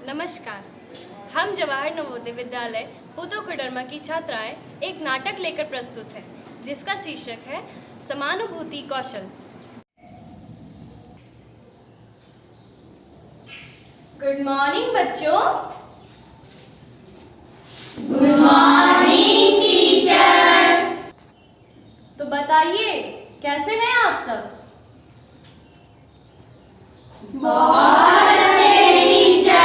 नमस्कार। हम जवाहर नवोदय विद्यालय पुतो कोडरमा की छात्राएं एक नाटक लेकर प्रस्तुत हैं, जिसका शीर्षक है समानुभूति कौशल। गुड मॉर्निंग बच्चों। Good morning teacher. तो बताइए, कैसे हैं आप सब? बहुत अच्छे टीचर।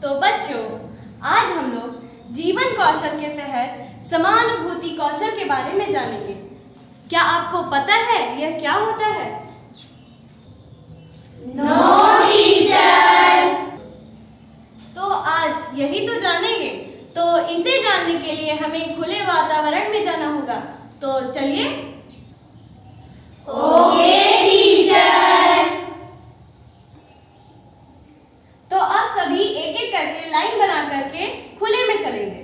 तो बच्चों, आज हम लोग जीवन कौशल के तहत समानुभूति कौशल के बारे में जानेंगे। क्या आपको पता है यह क्या होता है? No teacher. तो आज यही तो जानेंगे। तो इसे जानने के लिए हमें खुले वातावरण में जाना होगा। तो चलिए। Okay teacher. तो आप सभी एक एक करके लाइन बना करके खुले में चलेंगे।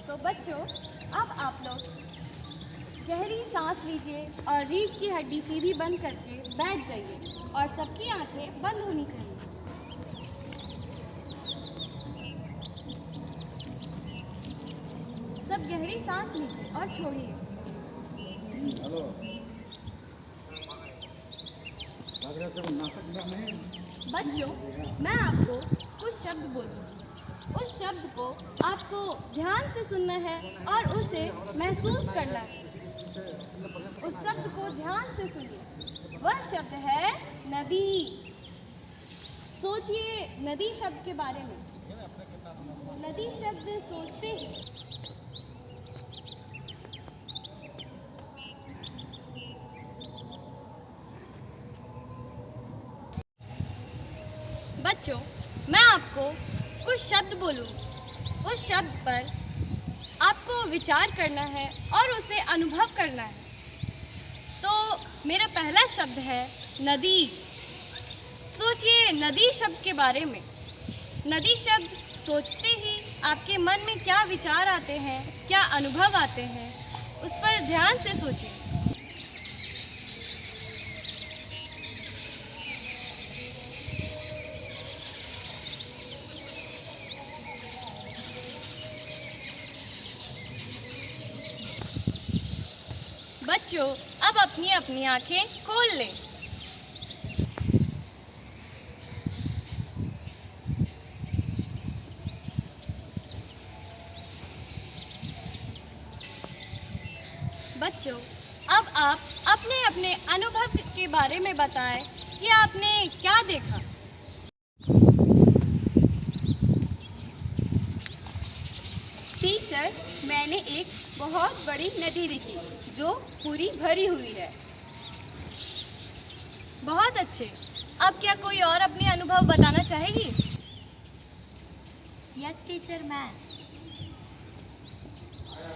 तो बच्चों, अब आप लोग गहरी सांस लीजिए और रीढ़ की हड्डी सीधी बंद करके बैठ जाइए और सबकी आंखें बंद होनी चाहिए। सब गहरी सांस लीजिए और छोड़िए। बच्चों, मैं आपको कुछ शब्द बोलूँगी। उस शब्द को आपको ध्यान से सुनना है और उसे महसूस करना है। उस शब्द को ध्यान से सुनिए। वह शब्द है नदी। सोचिए नदी शब्द के बारे में। नदी शब्द सोचते ही बच्चों, मैं आपको कुछ शब्द बोलूँगी। उस शब्द पर आपको विचार करना है और उसे अनुभव करना है। तो मेरा पहला शब्द है नदी। सोचिए नदी शब्द के बारे में। नदी शब्द सोचते ही आपके मन में क्या विचार आते हैं, क्या अनुभव आते हैं, उस पर ध्यान से सोचिए। बच्चों, अब अपनी अपनी आंखें खोल लें। बच्चों, अब आप अपने अपने अनुभव के बारे में बताएं कि आपने क्या देखा। टीचर, मैंने एक बहुत बड़ी नदी देखी जो पूरी भरी हुई है। बहुत अच्छे। अब क्या कोई और अपने अनुभव बताना चाहेगी? यस टीचर, मैं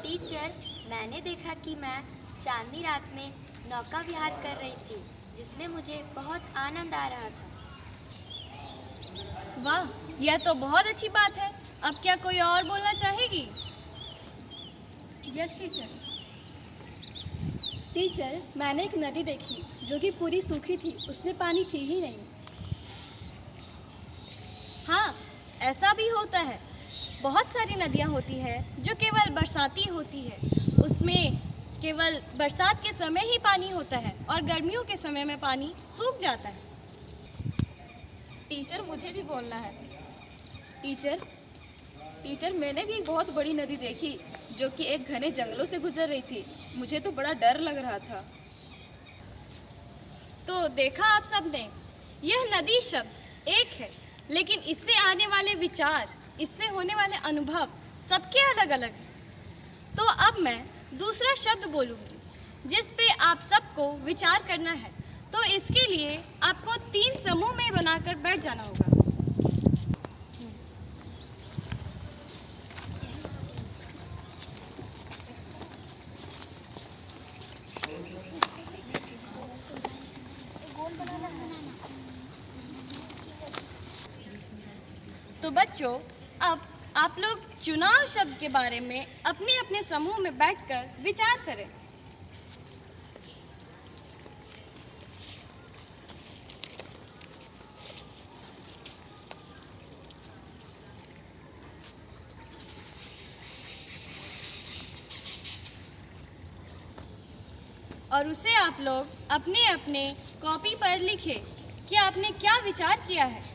टीचर, मैंने देखा कि मैं चांदनी रात में नौका विहार कर रही थी, जिसमें मुझे बहुत आनंद आ रहा था। वाह, यह तो बहुत अच्छी बात है। अब क्या कोई और बोलना चाहेगी? Yes teacher. टीचर, मैंने एक नदी देखी जो कि पूरी सूखी थी, उसमें पानी थी ही नहीं। हाँ, ऐसा भी होता है। बहुत सारी नदियाँ होती हैं जो केवल बरसाती होती है। उसमें केवल बरसात के समय ही पानी होता है और गर्मियों के समय में पानी सूख जाता है। टीचर, मुझे भी बोलना है। टीचर, मैंने भी एक बहुत बड़ी नदी देखी जो कि एक घने जंगलों से गुजर रही थी। मुझे तो बड़ा डर लग रहा था। तो देखा आप सबने, यह नदी शब्द एक है, लेकिन इससे आने वाले विचार, इससे होने वाले अनुभव सबके अलग अलग हैं। तो अब मैं दूसरा शब्द बोलूँगी जिस पे आप सबको विचार करना है। तो इसके लिए आपको 3 समूह में बनाकर बैठ जाना होगा। तो बच्चों, अब आप लोग चुनाव शब्द के बारे में अपने अपने समूह में बैठकर विचार करें। और उसे आप लोग अपने अपने कॉपी पर लिखें कि आपने क्या विचार किया है।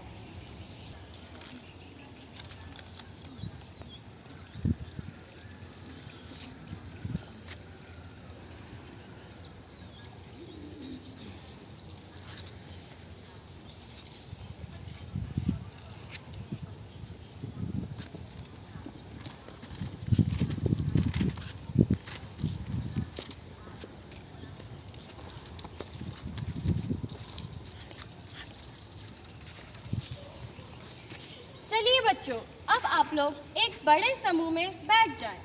चलिए बच्चों, अब आप लोग एक बड़े समूह में बैठ जाएं,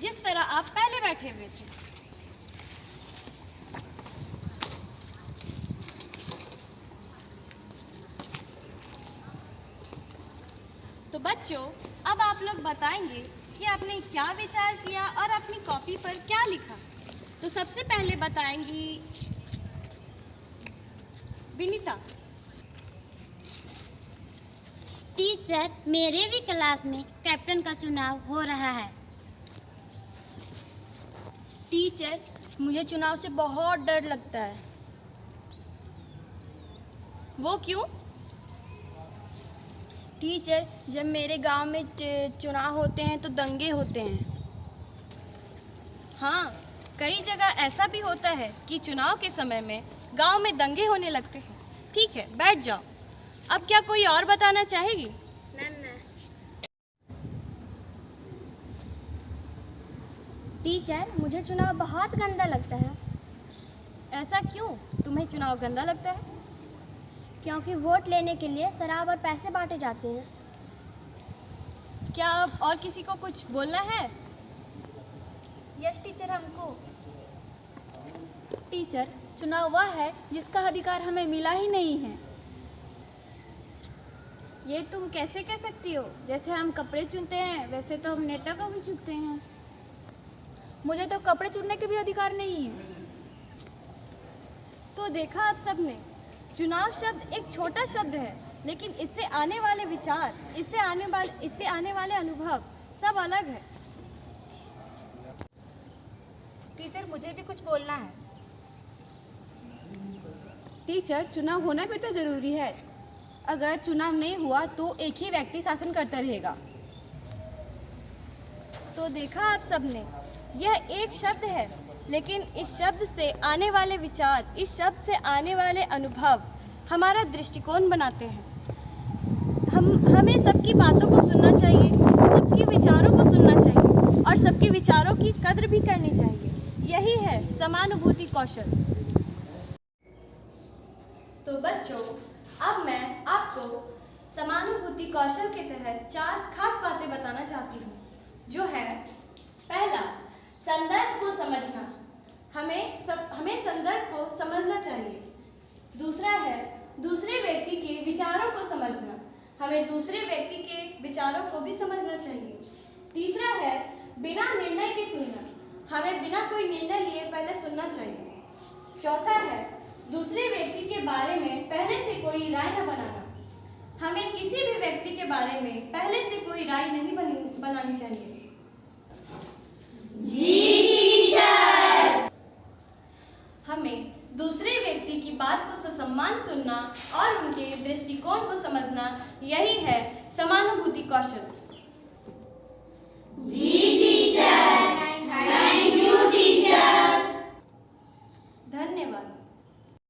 जिस तरह आप पहले बैठे हुए थे। तो बच्चों, अब आप लोग बताएंगे कि आपने क्या विचार किया और अपनी कॉपी पर क्या लिखा। तो सबसे पहले बताएंगी विनीता। टीचर, मेरे भी क्लास में कैप्टन का चुनाव हो रहा है। टीचर, मुझे चुनाव से बहुत डर लगता है। वो क्यों? टीचर, जब मेरे गांव में चुनाव होते हैं तो दंगे होते हैं। हाँ, कई जगह ऐसा भी होता है कि चुनाव के समय में गांव में दंगे होने लगते हैं। ठीक है, बैठ जाओ। अब क्या कोई और बताना चाहेगी? टीचर, मुझे चुनाव बहुत गंदा लगता है। ऐसा क्यों? तुम्हें चुनाव गंदा लगता है? क्योंकि वोट लेने के लिए शराब और पैसे बांटे जाते हैं। क्या अब और किसी को कुछ बोलना है? यस टीचर, हमको। टीचर, चुनाव वह है जिसका अधिकार हमें मिला ही नहीं है। ये तुम कैसे कह सकती हो? जैसे हम कपड़े चुनते हैं वैसे तो हम नेता को भी चुनते हैं। मुझे तो कपड़े चुनने के भी अधिकार नहीं है। तो देखा आप सबने, चुनाव शब्द एक छोटा शब्द है, लेकिन इससे आने वाले विचार, इससे आने वाले अनुभव सब अलग है। टीचर, मुझे भी कुछ बोलना है। टीचर, चुनाव होना भी तो जरूरी है। अगर चुनाव नहीं हुआ तो एक ही व्यक्ति शासन करता रहेगा। तो देखा आप सबने, यह एक शब्द है, लेकिन इस शब्द से आने वाले विचार, इस शब्द से आने वाले अनुभव हमारा दृष्टिकोण बनाते हैं। हमें सबकी बातों को सुनना चाहिए, सबके विचारों को सुनना चाहिए और सबके विचारों की कद्र भी करनी चाहिए। यही है समानुभूति कौशल। तो बच्चों, अब मैं आपको समानुभूति कौशल के तहत 4 खास बातें बताना चाहती हूँ, जो है पहला, संदर्भ को समझना। हमें संदर्भ को समझना चाहिए। दूसरा है दूसरे व्यक्ति के विचारों को समझना। हमें दूसरे व्यक्ति के विचारों को भी समझना चाहिए। तीसरा है बिना निर्णय के सुनना। हमें बिना कोई निर्णय लिए पहले सुनना चाहिए। चौथा है दूसरे व्यक्ति के बारे में पहले से कोई राय न बनाना। हमें किसी भी व्यक्ति के बारे में पहले से कोई राय नहीं बनानी चाहिए। जी टीचर। हमें दूसरे व्यक्ति की बात को ससम्मान सुनना और उनके दृष्टिकोण को समझना, यही है समानुभूति कौशल। जी टीचर। Thank you teacher. धन्यवाद।